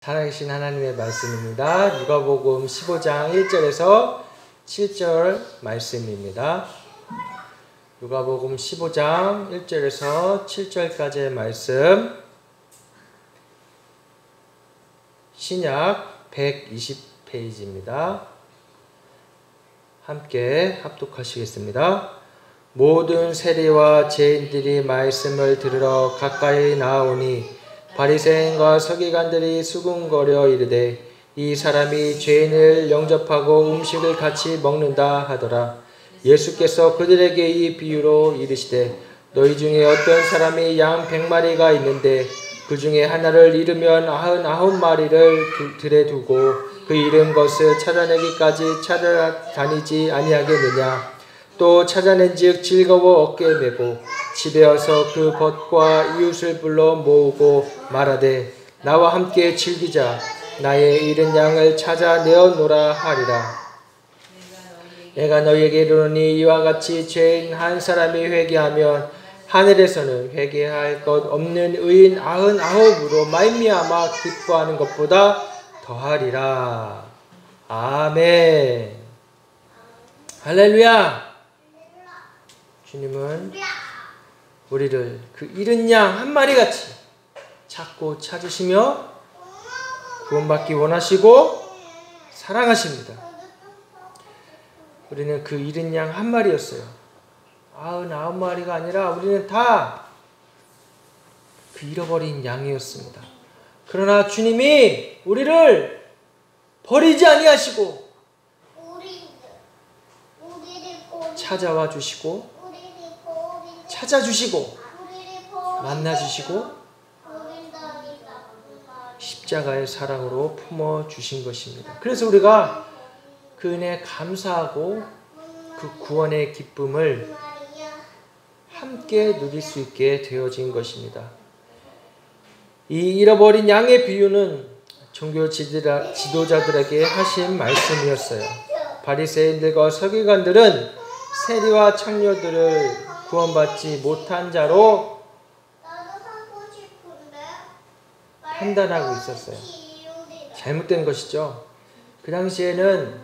살아계신 하나님의 말씀입니다. 누가복음 15장 1절에서 7절 말씀입니다. 누가복음 15장 1절에서 7절까지의 말씀, 신약 120페이지입니다. 함께 합독하시겠습니다. 모든 세리와 죄인들이 말씀을 들으러 가까이 나오니 바리새인과 서기관들이 수군거려 이르되 이 사람이 죄인을 영접하고 음식을 같이 먹는다 하더라. 예수께서 그들에게 이 비유로 이르시되 너희 중에 어떤 사람이 양 100마리가 있는데 그 중에 하나를 잃으면 99마리를 들에 두고 그 잃은 것을 찾아내기까지 찾아다니지 아니하겠느냐. 또 찾아낸즉 즐거워 어깨에 메고 집에 와서 그 벗과 이웃을 불러 모으고 말하되 나와 함께 즐기자. 나의 잃은 양을 찾아 내어노라 하리라. 내가 너희에게 이르노니 이와 같이 죄인 한 사람이 회개하면 하늘에서는 회개할 것 없는 의인 99으로 말미암아 기뻐하는 것보다 더하리라. 아멘. 할렐루야. 주님은 우리를 그 잃은 양 한 마리같이 찾고 찾으시며 구원받기 원하시고 사랑하십니다. 우리는 그 잃은 양 한 마리였어요. 99마리가 아니라 우리는 다 그 잃어버린 양이었습니다. 그러나 주님이 우리를 버리지 아니하시고 찾아와 주시고 찾아주시고 만나주시고 십자가의 사랑으로 품어주신 것입니다. 그래서 우리가 그 은혜에 감사하고 그 구원의 기쁨을 함께 누릴 수 있게 되어진 것입니다. 이 잃어버린 양의 비유는 종교 지도자들에게 하신 말씀이었어요. 바리새인들과 서기관들은 세리와 창녀들을 구원받지 못한 자로 판단하고 있었어요. 잘못된 것이죠. 그 당시에는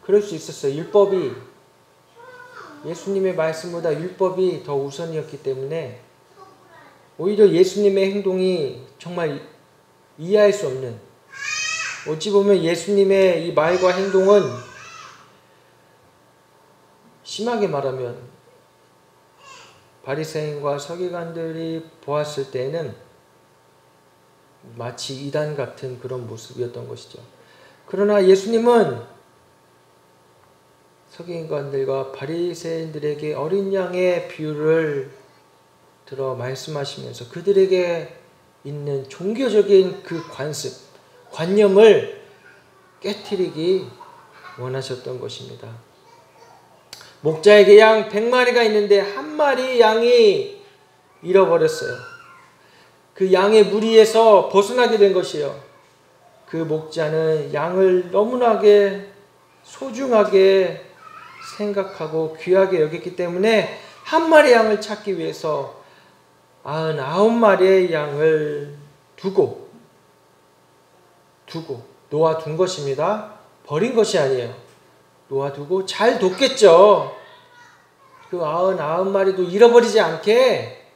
그럴 수 있었어요. 율법이, 예수님의 말씀보다 율법이 더 우선이었기 때문에 오히려 예수님의 행동이 정말 이해할 수 없는, 어찌 보면 예수님의 이 말과 행동은 심하게 말하면 바리새인과 서기관들이 보았을 때에는 마치 이단 같은 그런 모습이었던 것이죠. 그러나 예수님은 서기관들과 바리새인들에게 어린 양의 비유를 들어 말씀하시면서 그들에게 있는 종교적인 그 관념을 깨트리기 원하셨던 것입니다. 목자에게 양 100마리가 있는데 한 마리 양이 잃어버렸어요. 그 양의 무리에서 벗어나게 된 것이에요. 그 목자는 양을 너무나게 소중하게 생각하고 귀하게 여겼기 때문에 한 마리 양을 찾기 위해서 99마리의 양을 두고 놓아둔 것입니다. 버린 것이 아니에요. 놓아두고 잘 뒀겠죠. 그 99마리도 잃어버리지 않게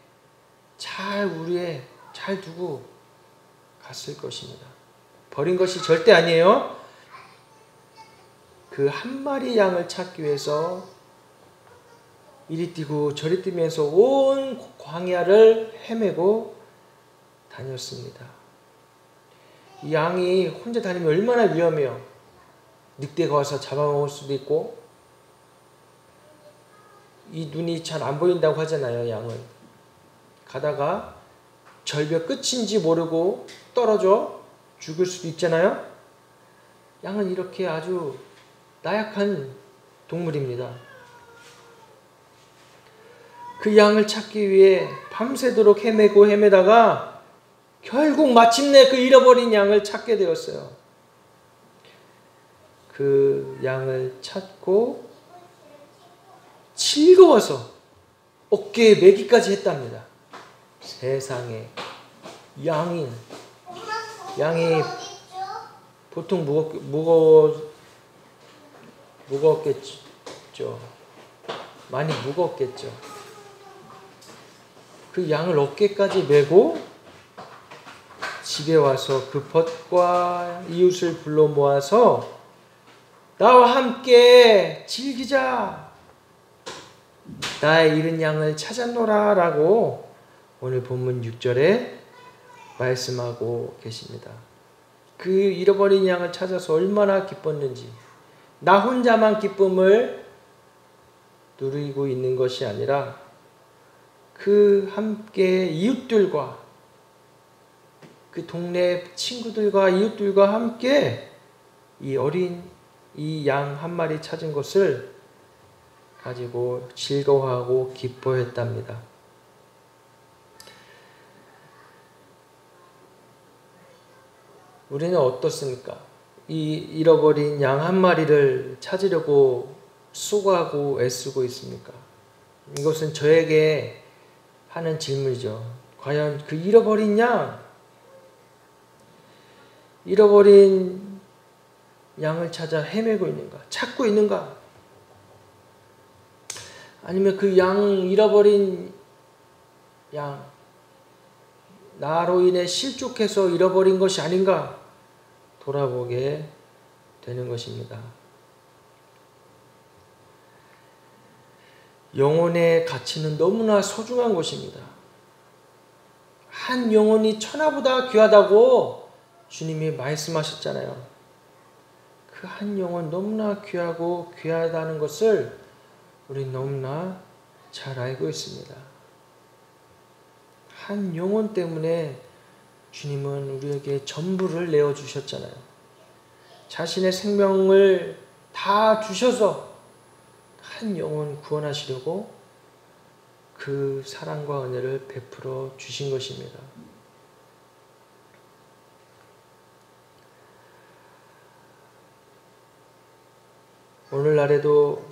잘 두고 갔을 것입니다. 버린 것이 절대 아니에요. 그 한 마리 양을 찾기 위해서 이리 뛰고 저리 뛰면서 온 광야를 헤매고 다녔습니다. 이 양이 혼자 다니면 얼마나 위험해요. 늑대가 와서 잡아먹을 수도 있고, 이 눈이 잘 안 보인다고 하잖아요. 양은 가다가 절벽 끝인지 모르고 떨어져 죽을 수도 있잖아요. 양은 이렇게 아주 나약한 동물입니다. 그 양을 찾기 위해 밤새도록 헤매다가 결국 마침내 그 잃어버린 양을 찾게 되었어요. 그 양을 찾고 즐거워서 어깨에 매기까지 했답니다. 세상에, 양인 양이 보통 무거웠겠죠. 많이 무겁겠죠. 그 양을 어깨까지 메고 집에 와서 그 벗과 이웃을 불러 모아서 나와 함께 즐기자. 나의 잃은 양을 찾았노라 라고 오늘 본문 6절에 말씀하고 계십니다. 그 잃어버린 양을 찾아서 얼마나 기뻤는지, 나 혼자만 기쁨을 누리고 있는 것이 아니라 그 함께 이웃들과 그 동네 친구들과 이웃들과 함께 이 어린 이 양 한 마리 찾은 것을 가지고 즐거워하고 기뻐했답니다. 우리는 어떻습니까? 이 잃어버린 양 한 마리를 찾으려고 수고하고 애쓰고 있습니까? 이것은 저에게 하는 질문이죠. 과연 그 잃어버린 양을 찾아 헤매고 있는가? 찾고 있는가? 아니면 그 잃어버린 양, 나로 인해 실족해서 잃어버린 것이 아닌가? 돌아보게 되는 것입니다. 영혼의 가치는 너무나 소중한 것입니다. 한 영혼이 천하보다 귀하다고 주님이 말씀하셨잖아요. 그 한 영혼 너무나 귀하고 귀하다는 것을 우리는 너무나 잘 알고 있습니다. 한 영혼 때문에 주님은 우리에게 전부를 내어주셨잖아요. 자신의 생명을 다 주셔서 한 영혼 구원하시려고 그 사랑과 은혜를 베풀어 주신 것입니다. 오늘날에도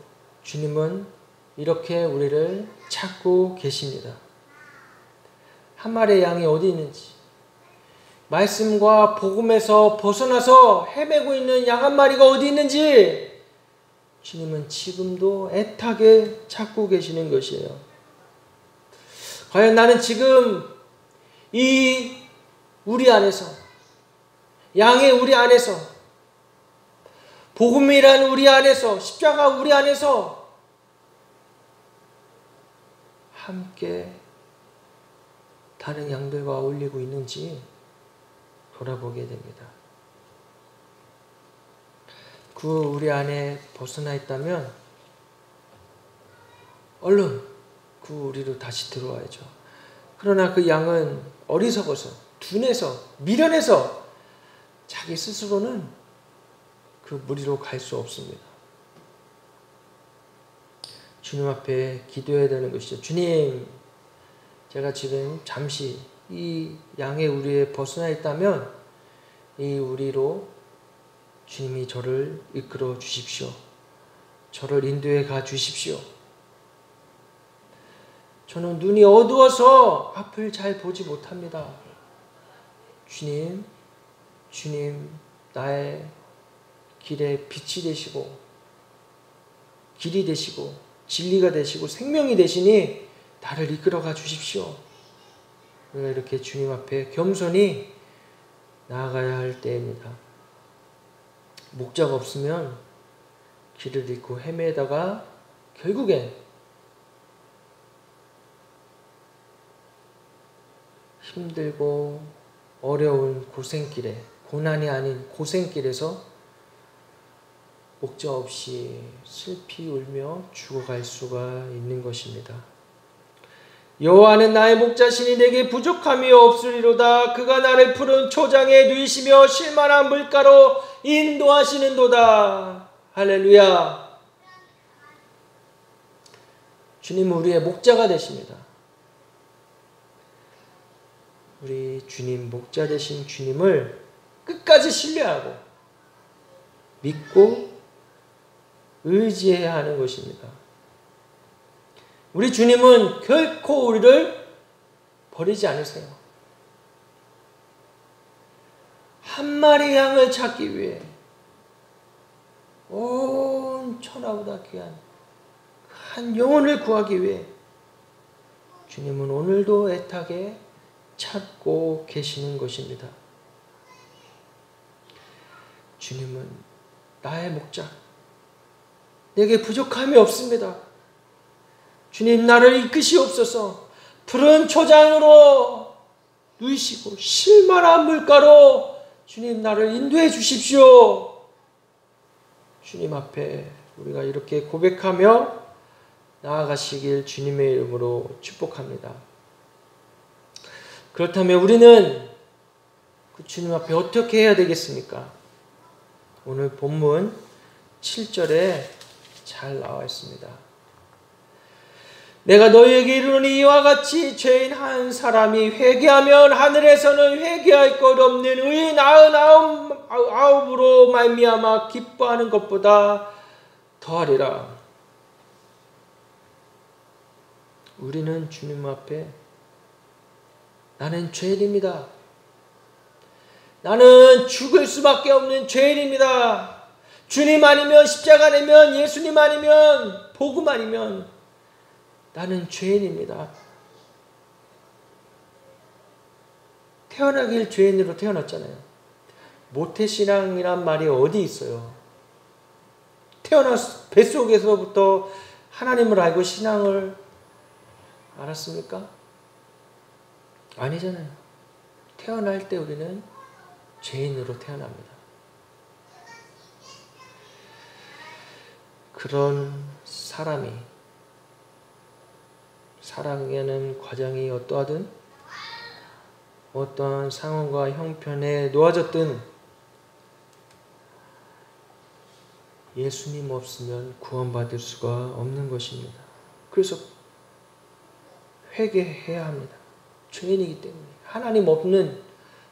주님은 이렇게 우리를 찾고 계십니다. 한 마리의 양이 어디 있는지, 말씀과 복음에서 벗어나서 헤매고 있는 양 한 마리가 어디 있는지 주님은 지금도 애타게 찾고 계시는 것이에요. 과연 나는 지금 이 우리 안에서, 양의 우리 안에서, 복음이란 우리 안에서, 십자가 우리 안에서 함께 다른 양들과 어울리고 있는지 돌아보게 됩니다. 그 우리 안에 벗어나 있다면 얼른 그 우리로 다시 들어와야죠. 그러나 그 양은 어리석어서, 둔해서, 미련해서 자기 스스로는 그 무리로 갈 수 없습니다. 주님 앞에 기도해야 되는 것이죠. 주님, 제가 지금 잠시 이 양의 우리에 벗어나 있다면 이 우리로 주님이 저를 이끌어 주십시오. 저를 인도해 가 주십시오. 저는 눈이 어두워서 앞을 잘 보지 못합니다. 주님, 나의 길에 빛이 되시고 길이 되시고 진리가 되시고 생명이 되시니 나를 이끌어가 주십시오. 우리가 이렇게 주님 앞에 겸손히 나아가야 할 때입니다. 목자가 없으면 길을 잃고 헤매다가 결국엔 힘들고 어려운 고생길에, 고난이 아닌 고생길에서 목자 없이 슬피 울며 죽어갈 수가 있는 것입니다. 여호와는 나의 목자시니 내게 부족함이 없으리로다. 그가 나를 푸른 초장에 누이시며 쉴만한 물가로 인도하시는도다. 할렐루야. 주님은 우리의 목자가 되십니다. 우리 주님, 목자 되신 주님을 끝까지 신뢰하고 믿고 의지해야 하는 것입니다. 우리 주님은 결코 우리를 버리지 않으세요. 한 마리 양을 찾기 위해 온 천하보다 귀한 한 영혼을 구하기 위해 주님은 오늘도 애타게 찾고 계시는 것입니다. 주님은 나의 목자, 내게 부족함이 없습니다. 주님 나를 이끄시옵소서. 푸른 초장으로 누이시고 실만한 물가로 주님 나를 인도해 주십시오. 주님 앞에 우리가 이렇게 고백하며 나아가시길 주님의 이름으로 축복합니다. 그렇다면 우리는 그 주님 앞에 어떻게 해야 되겠습니까? 오늘 본문 7절에 잘 나와 있습니다. 내가 너희에게 이르노니 이와 같이 죄인 한 사람이 회개하면 하늘에서는 회개할 것 없는 의인 99으로 말미암아 기뻐하는 것보다 더하리라. 우리는 주님 앞에 나는 죄인입니다. 나는 죽을 수밖에 없는 죄인입니다. 주님 아니면 십자가 아니면 예수님 아니면 복음 아니면 나는 죄인입니다. 태어나길 죄인으로 태어났잖아요. 모태신앙이란 말이 어디 있어요? 태어나서 뱃속에서부터 하나님을 알고 신앙을 알았습니까? 아니잖아요. 태어날 때 우리는 죄인으로 태어납니다. 그런 사람이 살아가는 과정이 어떠하든 어떠한 상황과 형편에 놓아졌든 예수님 없으면 구원받을 수가 없는 것입니다. 그래서 회개해야 합니다. 죄인이기 때문에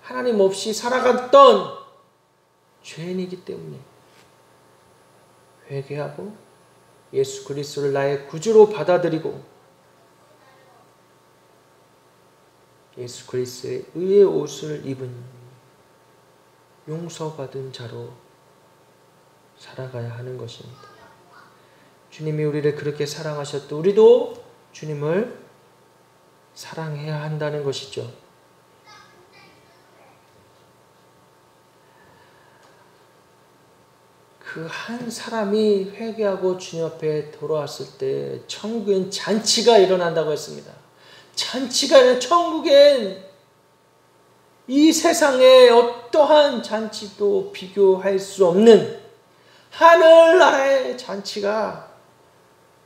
하나님 없이 살아갔던 죄인이기 때문에 회개하고 예수 그리스도를 나의 구주로 받아들이고 예수 그리스도의 의의 옷을 입은 용서받은 자로 살아가야 하는 것입니다. 주님이 우리를 그렇게 사랑하셨듯 우리도 주님을 사랑해야 한다는 것이죠. 그 한 사람이 회개하고 주님 앞에 돌아왔을 때 천국엔 잔치가 일어난다고 했습니다. 잔치가 아니라 천국엔 이 세상에 어떠한 잔치도 비교할 수 없는 하늘나라의 잔치가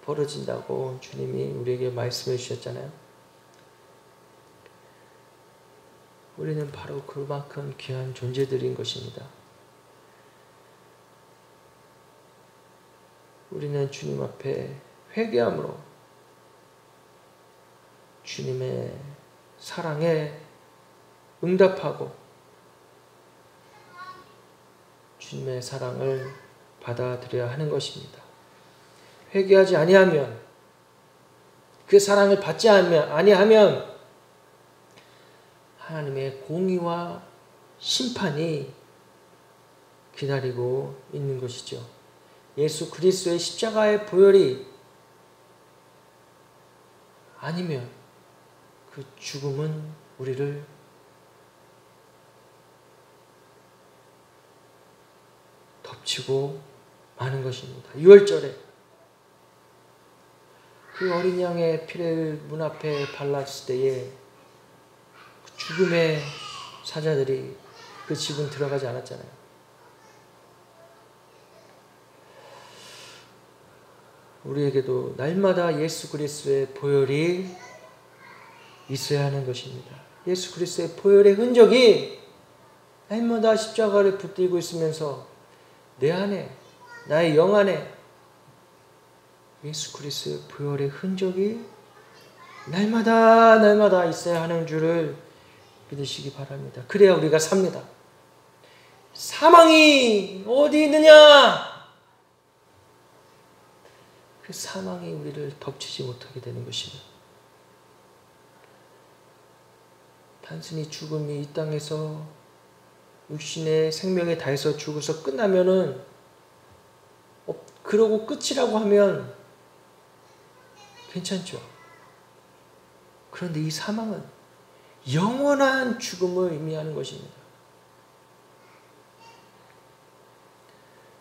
벌어진다고 주님이 우리에게 말씀해 주셨잖아요. 우리는 바로 그만큼 귀한 존재들인 것입니다. 우리는 주님 앞에 회개함으로 주님의 사랑에 응답하고 주님의 사랑을 받아들여야 하는 것입니다. 회개하지 아니하면 그 사랑을 받지 아니하면 하나님의 공의와 심판이 기다리고 있는 것이죠. 예수 그리스도의 십자가의 보혈이 아니면 그 죽음은 우리를 덮치고 마는 것입니다. 6월절에 그 어린 양의 피를 문 앞에 발랐을 때에 그 죽음의 사자들이 그 집은 들어가지 않았잖아요. 우리에게도 날마다 예수 그리스도의 보혈이 있어야 하는 것입니다. 예수 그리스도의 보혈의 흔적이 날마다 십자가를 붙들고 있으면서 내 안에, 나의 영 안에 예수 그리스도의 보혈의 흔적이 날마다 있어야 하는 줄을 믿으시기 바랍니다. 그래야 우리가 삽니다. 사망이 어디 있느냐? 그 사망이 우리를 덮치지 못하게 되는 것입니다. 단순히 죽음이 이 땅에서 육신의 생명에 다해서 죽어서 끝나면은 그러고 끝이라고 하면 괜찮죠. 그런데 이 사망은 영원한 죽음을 의미하는 것입니다.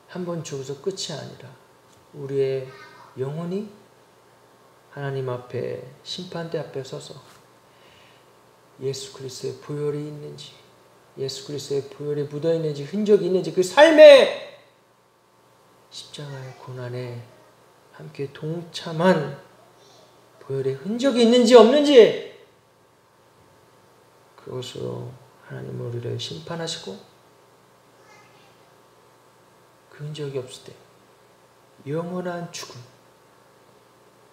한 번 죽어서 끝이 아니라 우리의 영혼이 하나님 앞에 심판대 앞에 서서 예수 그리스도의 보혈이 있는지, 예수 그리스도의 보혈이 묻어 있는지, 흔적이 있는지, 그 삶의 십자가의 고난에 함께 동참한 보혈의 흔적이 있는지 없는지, 그것으로 하나님은 우리를 심판하시고, 그 흔적이 없을 때 영원한 죽음,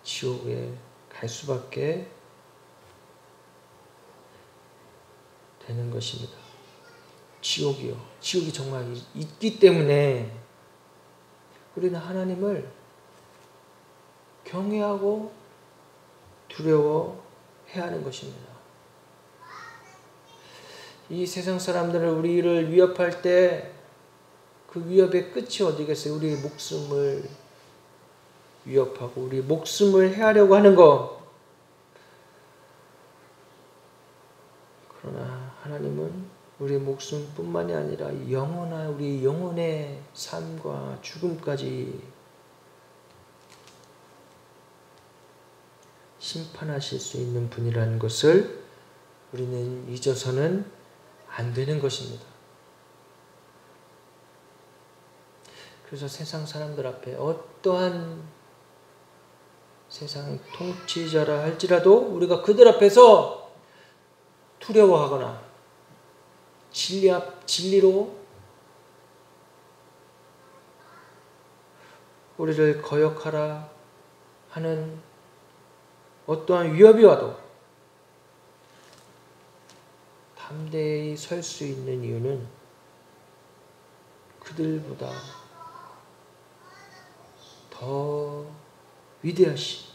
지옥에 갈 수밖에 되는 것입니다. 지옥이요. 지옥이 정말 있기 때문에 우리는 하나님을 경외하고 두려워해야 하는 것입니다. 이 세상 사람들은 우리를 위협할 때 그 위협의 끝이 어디겠어요? 우리의 목숨을 위협하고 우리 목숨을 해하려고 하는 것. 그러나 하나님은 우리의 목숨뿐만이 아니라 영원한 우리 영혼의 삶과 죽음까지 심판하실 수 있는 분이라는 것을 우리는 잊어서는 안 되는 것입니다. 그래서 세상 사람들 앞에 어떠한 세상 통치자라 할지라도 우리가 그들 앞에서 두려워하거나 진리로 우리를 거역하라 하는 어떠한 위협이 와도 담대히 설 수 있는 이유는 그들보다 더 위대하신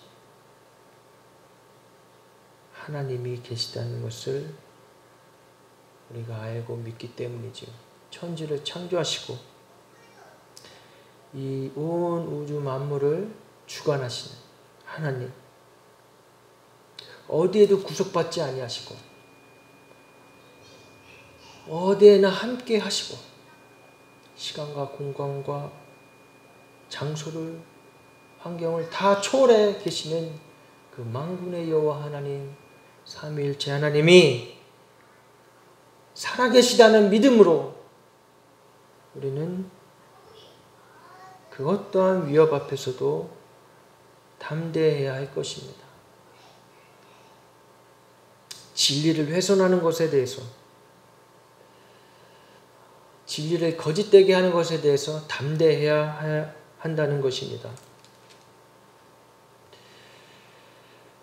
하나님이 계시다는 것을 우리가 알고 믿기 때문이죠. 천지를 창조하시고 이 온 우주 만물을 주관하시는 하나님, 어디에도 구속받지 아니하시고 어디에나 함께 하시고 시간과 공간과 장소를, 환경을 다 초월해 계시는 그 만군의 여호와 하나님, 삼위일체 하나님이 살아계시다는 믿음으로 우리는 그 어떠한 위협 앞에서도 담대해야 할 것입니다. 진리를 훼손하는 것에 대해서, 진리를 거짓되게 하는 것에 대해서 담대해야 한다는 것입니다.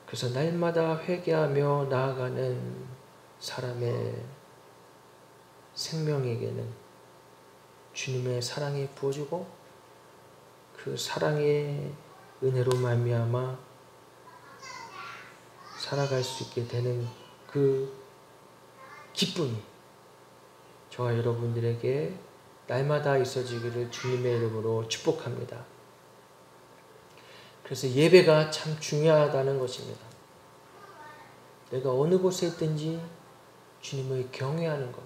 그래서 날마다 회개하며 나아가는 사람의 생명에게는 주님의 사랑이 부어지고 그 사랑의 은혜로 말미암아 살아갈 수 있게 되는 그 기쁨이 저와 여러분들에게 날마다 있어지기를 주님의 이름으로 축복합니다. 그래서 예배가 참 중요하다는 것입니다. 내가 어느 곳에 있든지 주님을 경외하는 것.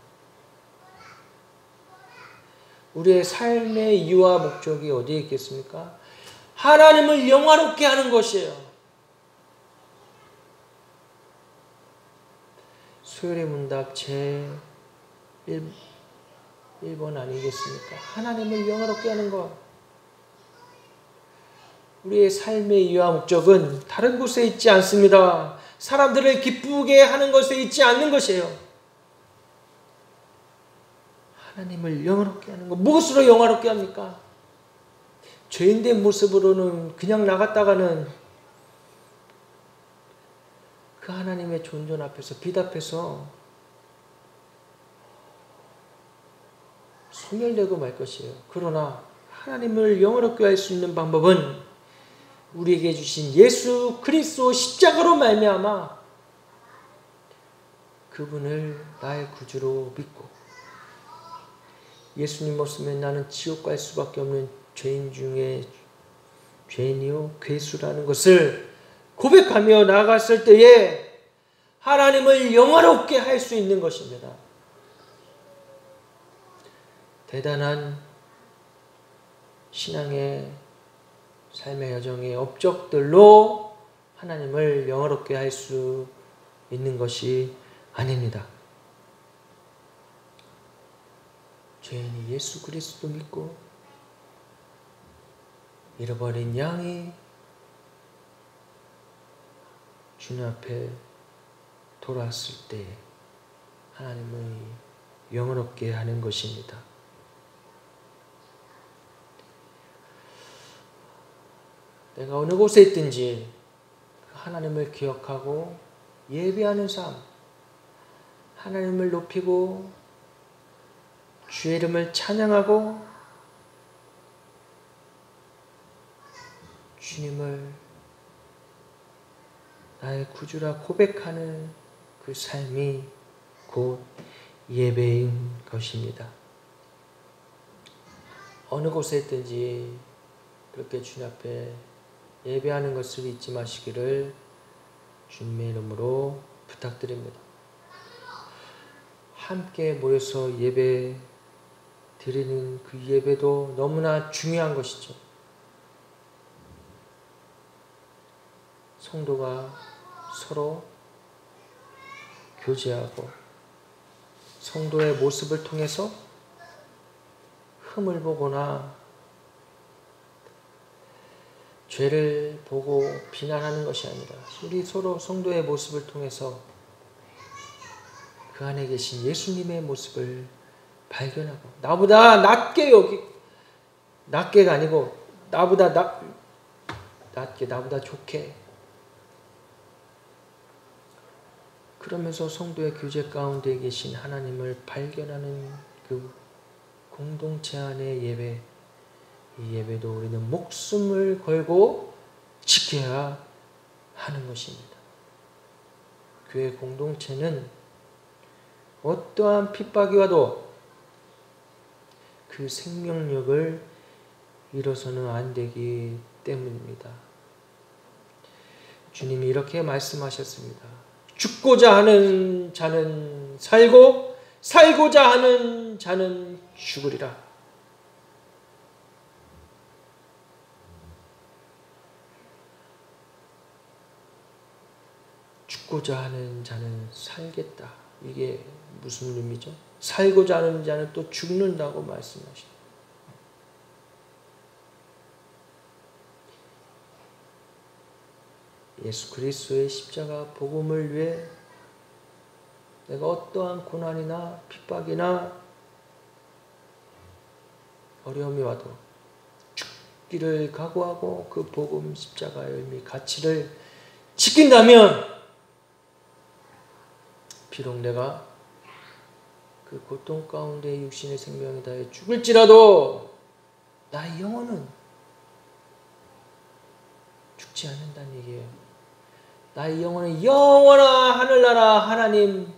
우리의 삶의 이유와 목적이 어디에 있겠습니까? 하나님을 영화롭게 하는 것이에요. 수요일의 문답 제 1번 아니겠습니까? 하나님을 영화롭게 하는 것. 우리의 삶의 이유와 목적은 다른 곳에 있지 않습니다. 사람들을 기쁘게 하는 것에 있지 않는 것이에요. 하나님을 영화롭게 하는 것. 무엇으로 영화롭게 합니까? 죄인된 모습으로는 그냥 나갔다가는 그 하나님의 존존 앞에서, 빛 앞에서 소멸되고 말 것이에요. 그러나 하나님을 영화롭게 할 수 있는 방법은 우리에게 주신 예수 그리스도 십자가로 말미암아 그분을 나의 구주로 믿고 예수님 없으면 나는 지옥 갈 수밖에 없는 죄인 중에 죄인이요 괴수라는 것을 고백하며 나아갔을 때에 하나님을 영화롭게 할 수 있는 것입니다. 대단한 신앙의 삶의 여정의 업적들로 하나님을 영화롭게 할 수 있는 것이 아닙니다. 죄인이 예수 그리스도 믿고 잃어버린 양이 주님 앞에 돌아왔을 때 하나님을 영화롭게 하는 것입니다. 내가 어느 곳에 있든지 하나님을 기억하고 예배하는 삶, 하나님을 높이고 주의 이름을 찬양하고 주님을 나의 구주라 고백하는 그 삶이 곧 예배인 것입니다. 어느 곳에 있든지 그렇게 주님 앞에 예배하는 것을 잊지 마시기를 주님의 이름으로 부탁드립니다. 함께 모여서 예배 드리는 그 예배도 너무나 중요한 것이죠. 성도가 서로 교제하고 성도의 모습을 통해서 흠을 보거나 죄를 보고 비난하는 것이 아니라 우리 서로 성도의 모습을 통해서 그 안에 계신 예수님의 모습을 발견하고 나보다 낮게 낮게가 아니고 나보다 낮게 나보다 좋게 그러면서 성도의 교제 가운데 계신 하나님을 발견하는 그 공동체 안의 예배, 이 예배도 우리는 목숨을 걸고 지켜야 하는 것입니다. 교회 공동체는 어떠한 핍박이 와도 그 생명력을 잃어서는 안 되기 때문입니다. 주님이 이렇게 말씀하셨습니다. 죽고자 하는 자는 살고 살고자 하는 자는 죽으리라. 죽고자 하는 자는 살겠다. 이게 무슨 의미죠? 살고자 하는 자는 또 죽는다고 말씀하십니다. 예수 그리스도의 십자가 복음을 위해 내가 어떠한 고난이나 핍박이나 어려움이 와도 죽기를 각오하고 그 복음 십자가의 의미 가치를 지킨다면 비록 내가 그 고통 가운데 육신의 생명이 다해 죽을지라도 나의 영혼은 죽지 않는다는 얘기예요. 나의 영혼은 영원한 하늘나라 하나님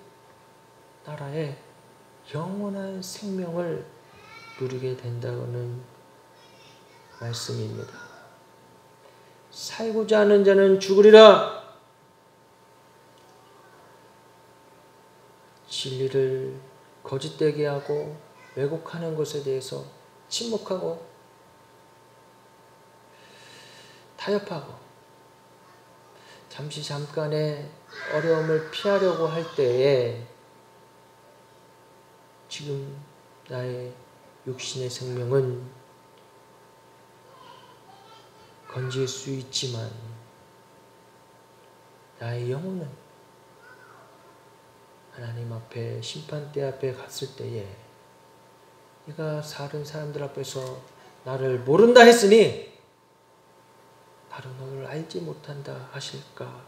나라의 영원한 생명을 누리게 된다는 말씀입니다. 살고자 하는 자는 죽으리라. 진리를 거짓되게 하고 왜곡하는 것에 대해서 침묵하고 타협하고 잠깐의 어려움을 피하려고 할 때에 지금 나의 육신의 생명은 건질 수 있지만 나의 영혼은 하나님 앞에 심판대 앞에 갔을 때에 네가 다른 사람들 앞에서 나를 모른다 했으니 바로 너를 알지 못한다 하실까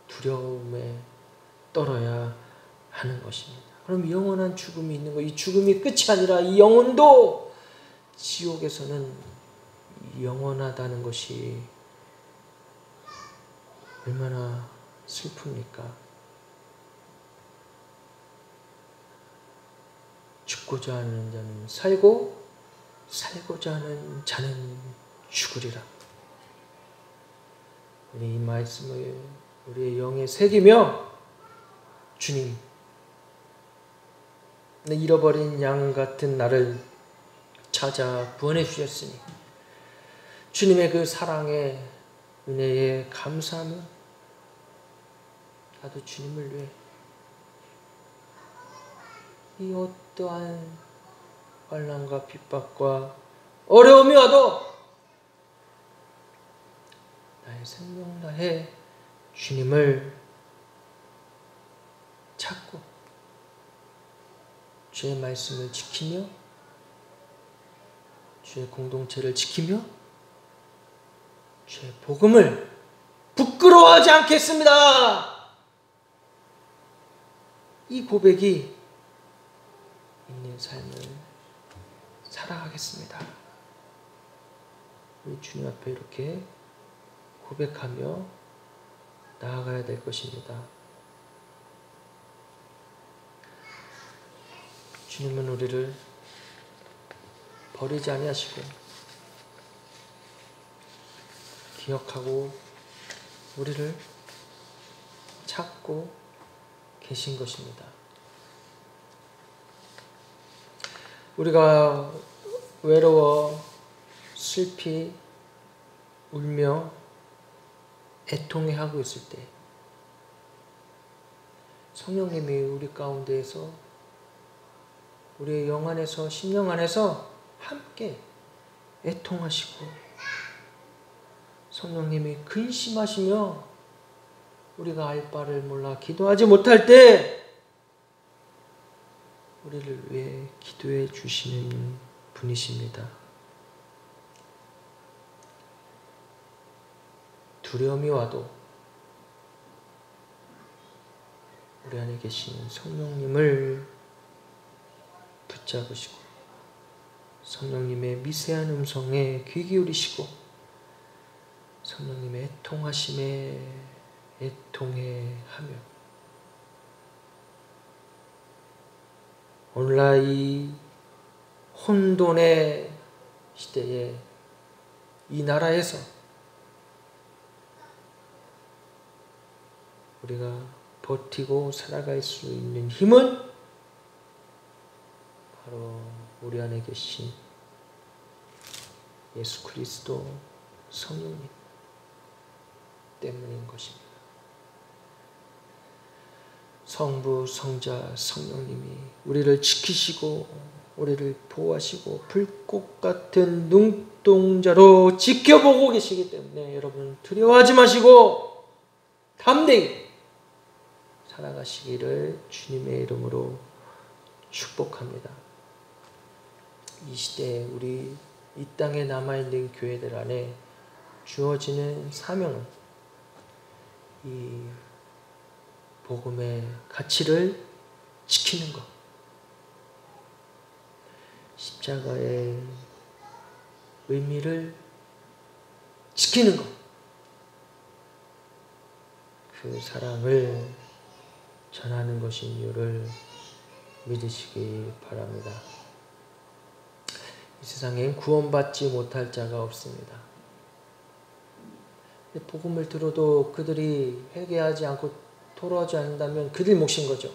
두려움에 떨어야 하는 것입니다. 그럼 영원한 죽음이 있는 거, 이 죽음이 끝이 아니라 이 영혼도 지옥에서는 영원하다는 것이 얼마나 슬픕니까? 죽고자 하는 자는 살고 살고자 하는 자는 죽으리라. 우리 이 말씀을 우리의 영에 새기며 주님, 잃어버린 양 같은 나를 찾아 구원해 주셨으니 주님의 그 사랑에 은혜에 감사하며 나도 주님을 위해 이 어떠한 환난과 핍박과 어려움이 와도 나의 생명 나의 주님을 찾고 주의 말씀을 지키며 주의 공동체를 지키며 주의 복음을 부끄러워하지 않겠습니다. 이 고백이 있는 삶을 살아가겠습니다. 우리 주님 앞에 이렇게 고백하며 나아가야 될 것입니다. 주님은 우리를 버리지 아니하시고 기억하고 우리를 찾고 계신 것입니다. 우리가 외로워 슬피 울며 애통해하고 있을 때 성령님이 우리 가운데에서 우리의 영 안에서 심령 안에서 함께 애통하시고 성령님이 근심하시며 우리가 알 바를 몰라 기도하지 못할 때 우리를 위해 기도해 주시는 분이십니다. 두려움이 와도 우리 안에 계신 성령님을 붙잡으시고 성령님의 미세한 음성에 귀 기울이시고 성령님의 애통하심에 애통해하며 오늘날 이 혼돈의 시대에 이 나라에서 우리가 버티고 살아갈 수 있는 힘은 바로 우리 안에 계신 예수 그리스도 성령님 때문인 것입니다. 성부, 성자, 성령님이 우리를 지키시고 우리를 보호하시고 불꽃 같은 눈동자로 지켜보고 계시기 때문에 여러분 두려워하지 마시고 담대히 살아가시기를 주님의 이름으로 축복합니다. 이 시대에 우리 이 땅에 남아있는 교회들 안에 주어지는 사명은 이 복음의 가치를 지키는 것, 십자가의 의미를 지키는 것, 그 사랑을 전하는 것인 이유를 믿으시기 바랍니다. 이 세상엔 구원받지 못할 자가 없습니다. 복음을 들어도 그들이 회개하지 않고 돌아오지 않는다면 그들 몫인 거죠.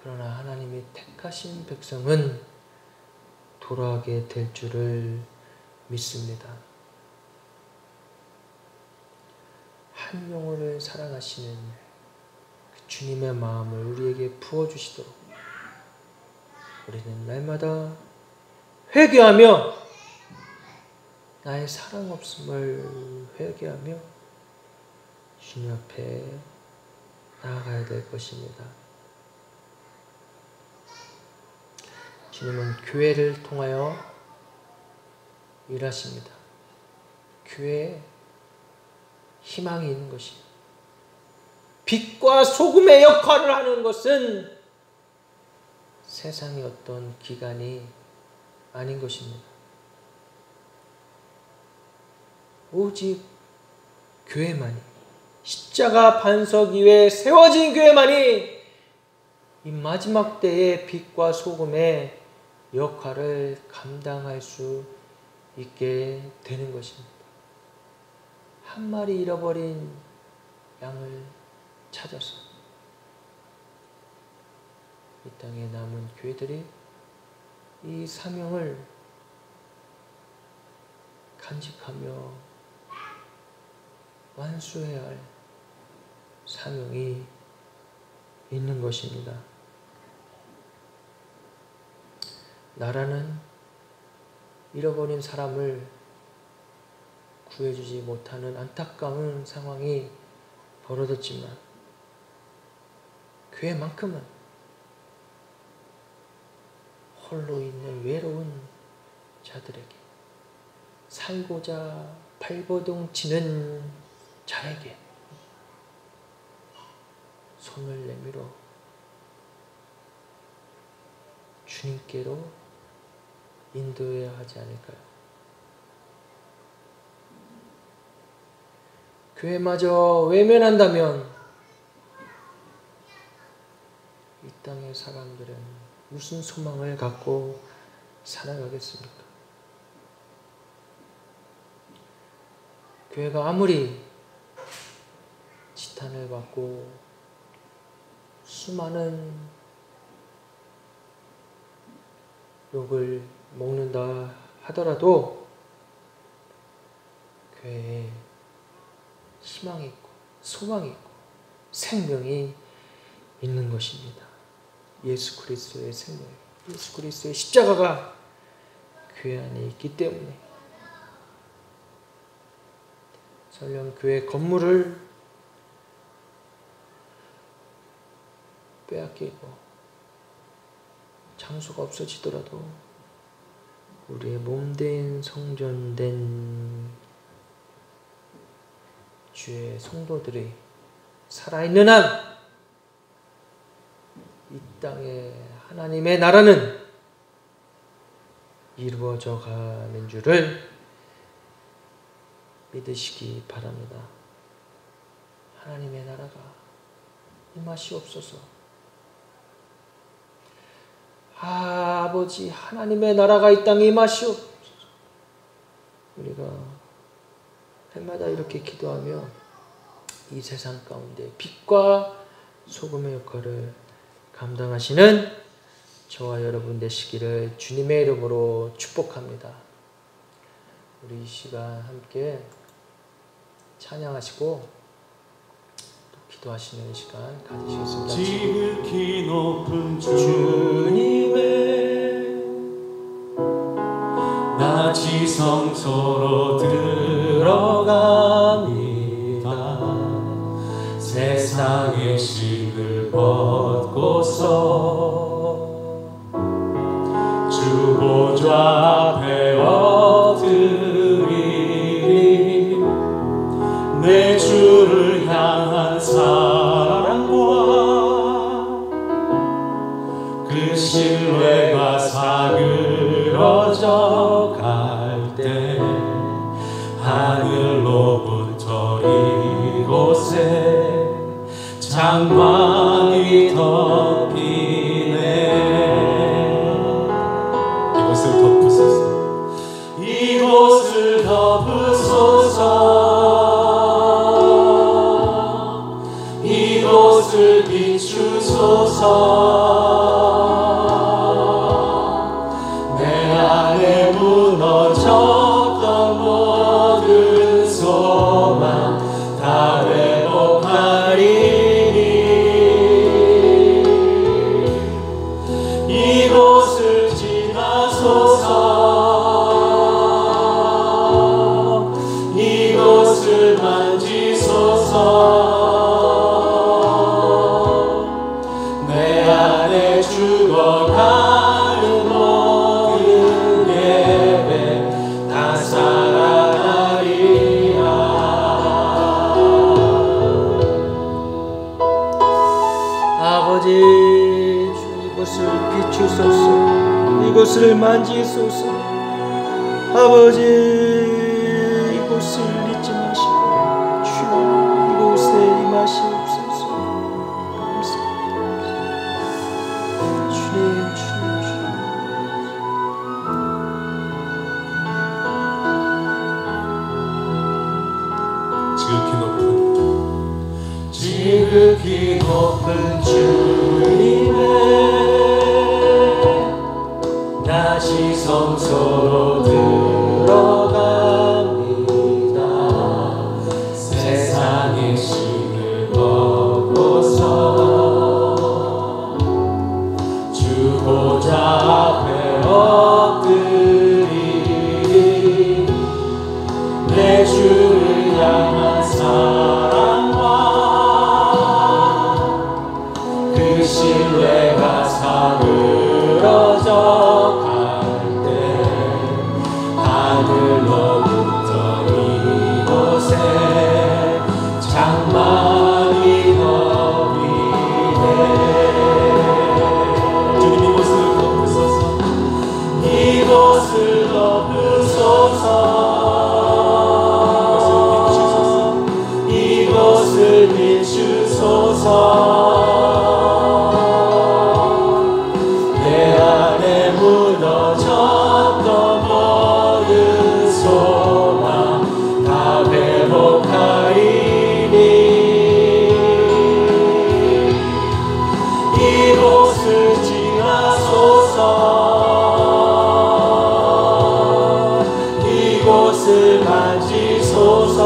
그러나 하나님이 택하신 백성은 돌아오게 될 줄을 믿습니다. 한 영혼을 사랑하시는 그 주님의 마음을 우리에게 부어주시도록 우리는 날마다 회개하며 나의 사랑 없음을 회개하며 주님 앞에 나아가야 될 것입니다. 주님은 교회를 통하여 일하십니다. 교회에 희망이 있는 것이 빛과 소금의 역할을 하는 것은 세상의 어떤 기관이 아닌 것입니다. 오직 교회만이 십자가 반석 위에 세워진 교회만이 이 마지막 때의 빛과 소금의 역할을 감당할 수 있게 되는 것입니다. 한 마리 잃어버린 양을 찾아서 이 땅에 남은 교회들이 이 사명을 간직하며 완수해야 할 사명이 있는 것입니다. 나라는 잃어버린 사람을 구해주지 못하는 안타까운 상황이 벌어졌지만 교회만큼은 홀로 있는 외로운 자들에게, 살고자 발버둥 치는 자에게 손을 내밀어 주님께로 인도해야 하지 않을까요? 교회마저 외면한다면 이 땅의 사람들은 무슨 소망을 갖고 살아가겠습니까? 교회가 아무리 지탄을 받고 수많은 욕을 먹는다 하더라도 교회에 희망이 있고 소망이 있고 생명이 있는 것입니다. 예수 그리스도의 생명, 예수 그리스도의 십자가가 교회 안에 있기 때문에 설령 교회 건물을 빼앗기고 장소가 없어지더라도 우리의 몸된 성전된 주의 성도들이 살아있는 한 이 땅에 하나님의 나라는 이루어져 가는 줄을 믿으시기 바랍니다. 하나님의 나라가 임하시옵소서. 아버지, 하나님의 나라가 이 땅에 임하시옵소서. 우리가 해마다 이렇게 기도하며 이 세상 가운데 빛과 소금의 역할을 감당하시는 저와 여러분 되시기를 주님의 이름으로 축복합니다. 우리 이 시간 함께 찬양하시고 또 기도하시는 시간 가지시겠습니다. 지극히 높은 주님의 나 지성소로 들어갑니다. 세상의 식을 벗고서 주 보좌 앞에 엎드리리. 내 주를 향한 사랑과 그 신뢰가 사그러져 갈 때 하늘로부터 이곳에 장막이 덮이네. 이곳을 덮으소서. 이곳을 덮으소서. 이곳을 비추소서. 내 안에 무너졌던 모든 소망 다 회복하리. 이곳을 지나소서. 이곳을 만지소서. 내 안에 죽어가는 모든 예배 다 살아나리라. 아버지, 이곳을 비추소서. 이곳을 만지소서. 아버지, 이곳을 잊지 마시고 주여 이곳에 임하시옵소서. 감사합니다. 주님, 주님, 주님. 지극히 높은 주님의 다시 성소로 들어갑니다. 세상의 신을 벗고서 주 보좌 앞에 엎드리리. 내 주를 향한 사랑과 그 신뢰가 사그러져 갈 때 하늘로부터 이곳에 장막이 넘이네. 주님 이곳을 덮으소서. 이곳을 덮으소서. 이곳을 비추소서. 내 안에 무너졌던 모든 소망 다 회복하리니. 이곳을 지나소서. 이곳을 만지소서.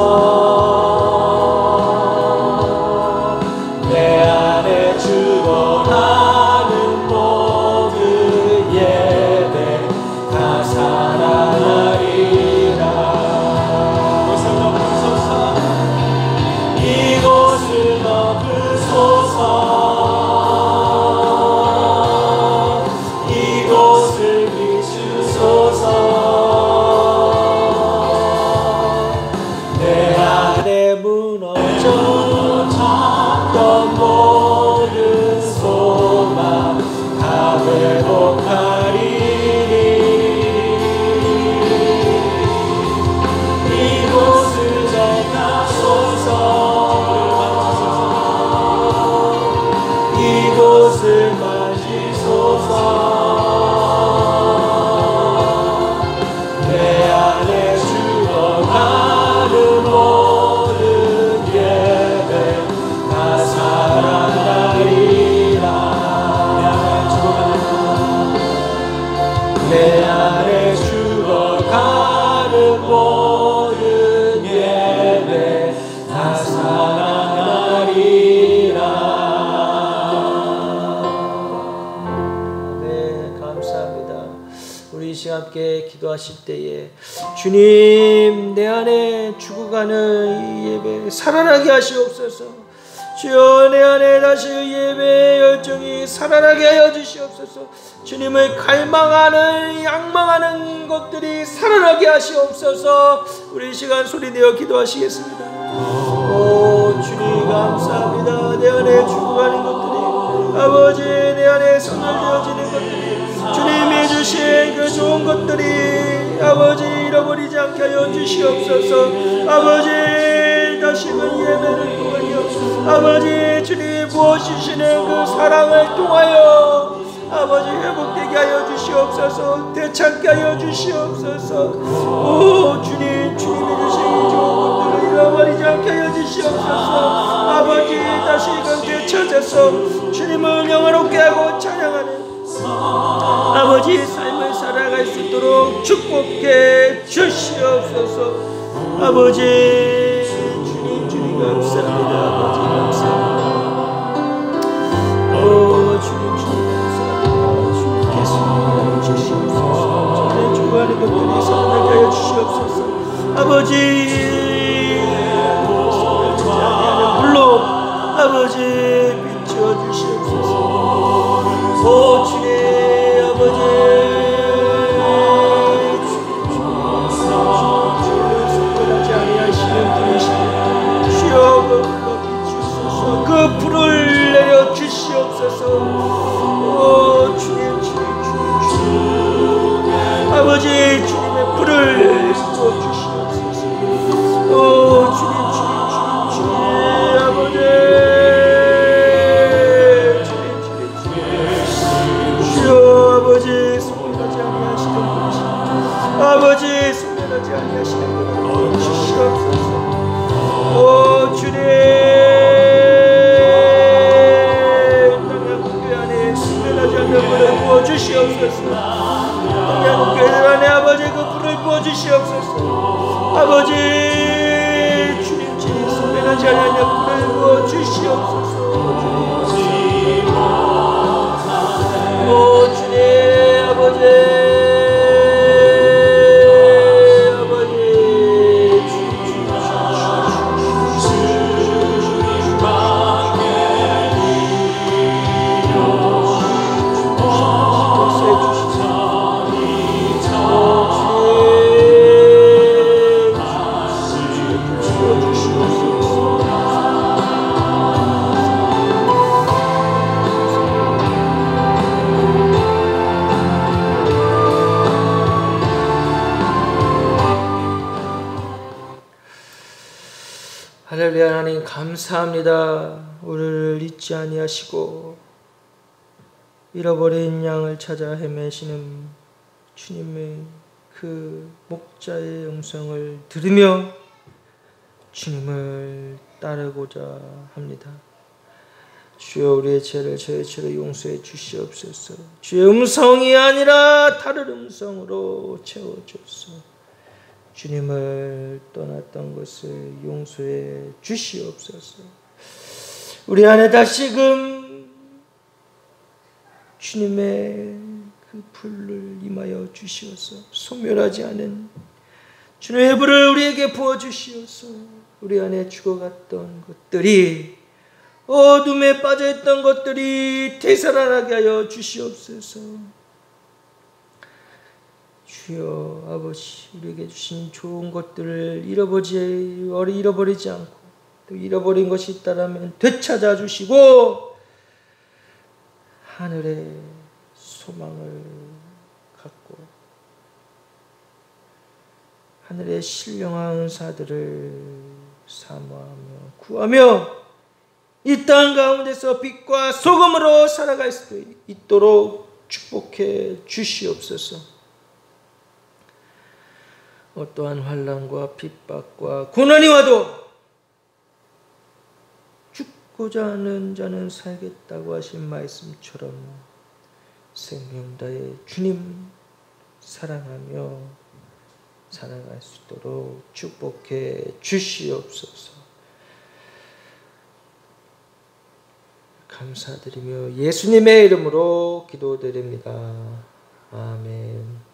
내 안에 죽어가는 모든 예배 다 살아나리라. 이곳을 덮으소서. 이곳을 비추소서. 내 안에 무너졌던 모든 소망 다 회복하리니. 이곳을 전하소서. 이곳을 만지소서. 내 안에 죽어가는 모든 예배 다 살아나리라. 내 안에 죽어가는 모든 예배 다 살아나리라. 네, 감사합니다. 우리 이 시간 함께 기도하실 때에 주님, 내 안에 죽어가는 이 예배 살아나게 하시옵소서. 주여, 내 안에 다시 예배의 열정이 살아나게 하여 주시옵소서. 주님을 갈망하는, 양망하는 것들이 살아나게 하시옵소서. 우리 이 시간 소리내어 기도하시겠습니다. 오 주님, 감사합니다. 내 안에 죽어가는 것들이, 아버지, 내 안에 선열되어지는 것들이, 주님이 주신 그 좋은 것들이 아버지 잃어버리지 않게 하여 주시옵소서. 아버지, 다시금 예배를 통하여 아버지 주님이 부어주시는 그 사랑을 통하여 아버지 회복되게 하여 주시옵소서. 되찾게 하여 주시옵소서. 오 주님, 주님이 주신 좋은 것들을 잃어버리지 않게 하여 주시옵소서. 아버지, 다시금 되찾아서 주님을 영화롭게 하고 찬양하는 아버지 삶을 살아갈 수 있도록 축복해 주시옵소서. 아버지, 주님 감사합니다. 아버지 감사합니다. 오 주님 감사합니다. 주님께서 주시옵소서. 저는 좋아하는 것들이 살아나게 하여 주시옵소서. 아버지, 하는 불로 아버지 비추어 주시옵소서. 오 주님, 아버지, 속하지 아니하시는 분이시니 주여 비추소서. 그 불을 내려 주시옵소서. 오 주님, 아버지, 주님의 불을 부어 주시옵소서. 오 주님, 아버지, 오 주님 아버지 할렐루야. 하나님 감사합니다. 우리를 잊지 아니하시고 잃어버린 양을 찾아 헤매시는 주님의 그 목자의 음성을 들으며 주님을 따르고자 합니다. 주여 우리의 죄를 저의 죄로 용서해 주시옵소서. 주의 음성이 아니라 다른 음성으로 채워주옵소서. 주님을 떠났던 것을 용서해 주시옵소서. 우리 안에 다시금 주님의 그 불을 임하여 주시옵소서. 소멸하지 않은 주님의 불을 우리에게 부어주시옵소서. 우리 안에 죽어갔던 것들이, 어둠에 빠져있던 것들이 되살아나게 하여 주시옵소서. 주여 아버지, 우리에게 주신 좋은 것들을 잃어버리지 않고, 또 잃어버린 것이 있다라면 되찾아 주시고 하늘의 소망을 갖고 하늘의 신령한 은사들을 사모하며 구하며 이 땅 가운데서 빛과 소금으로 살아갈 수 있도록 축복해 주시옵소서. 어떠한 환난과 핍박과 고난이 와도 죽고자 하는 자는 살겠다고 하신 말씀처럼 생명 다해 주님 사랑하며 살아갈 수 있도록 축복해 주시옵소서. 감사드리며 예수님의 이름으로 기도드립니다. 아멘.